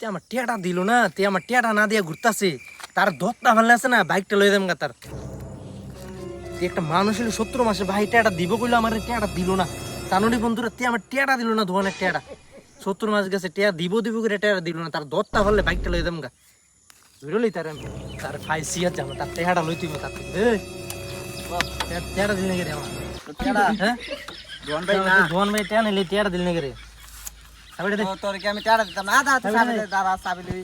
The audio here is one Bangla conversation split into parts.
তে আমার টিয়াটা দিল না, তে আমার টিয়াটা না দিয়ে ঘুরতাছে, তার দত্তা ভালো আছে না, বাইকটা লই দেম গা তার। একটা মানুষ হলে 70 মাসে ভাই টিয়াটা দিব কইলো, আমার টিয়াটা দিল না। জানুনি বন্ধুরা, তে আমার টিয়াটা দিল না, দোকানের টিয়াটা 70 মাস গেছে, টিয়া দিব দিব করে টিয়াটা দিল না, তার দত্তা ভালো বাইকটা লই দেম গা। ধরলি তার আমি তার ফাইসি আছে আমার, তার টিয়াটা লই দিব তার থেকে। এই টিয়াটা দিল নাকি রে আমার টিয়াটা? হ্যাঁ দোয়ান ভাই না, দোকান ভাই টিয়া নিলে টিয়াটা দিল নাকি রে? তারপরে দে তোর কি আমি টাড়া দিতাম না? দাঁড়া চাবি দিবি।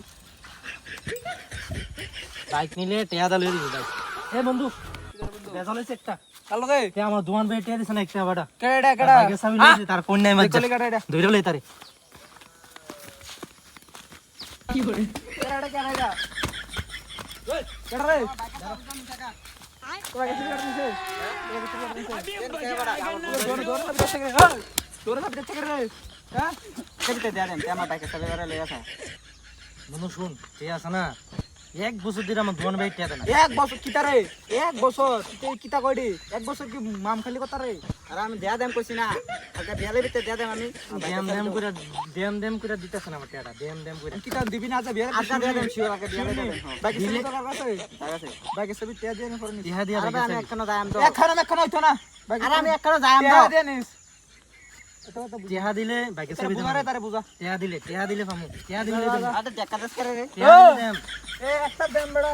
বাইক নিলে টিয়া দা লই দিবি বাইক। এ বন্ধু বেজাল হইছে একটা। কালো রে তে আমার দোকান ভাই টিয়া দিছ না একটা বাটা। কেডা কেডা বাইকের চাবি লইছে, তার ফোন নাই মাঝে। কলি কাটা এটা ধইরা লই তারে। কি করে কেডা কেডা এটা ওই কেডা রে তোরা গেছিস কাটা দিছে তোর না বেচে করে হ্যাঁ কেটে দে দেন আমার বাইকে চাবি করে লই আসা। বন্ধু শুন, টিয়া আছে না, 1 বছর ধরে আমার দোকান ভাই টিয়া দেয় না। এক বছর কিতা রে, এক বছর তুই কিতা কইডি? এক বছর কি মাম খালি কথা রে? আর আমি দেয়া দেম কইছি না, আগে বিয়ালে ভিতরে দেয়া দেম আমি। দেম করে দিতেছ না আমার টিয়াটা, দেম করে। কিতা দিবি না? আজ বিয়ালে আজ দেয়া দেম শিওর, আগে বিয়ালে দেয়া দেম। বাইকে সবি তো কাছে আছে, বাইকে সবি টিয়া দিয়ে না করনি। টিয়া দিয়া আরে বাইকের আমি চাবি। একখানা যাইম তো, একখানা হইতো না। আরে আমি একখানা যাইম তো, টিয়া দিয়ে নিস। এটা তো টিয়া দিলে বাইকের চাবি দেব। বুঝারে তারে বুঝা। টিয়া দিলে পামু। টিয়া দিলে দেব। আরে টাকা দেস করে রে। টিয়া দিলে দেম। এ একটা দেম বেড়া।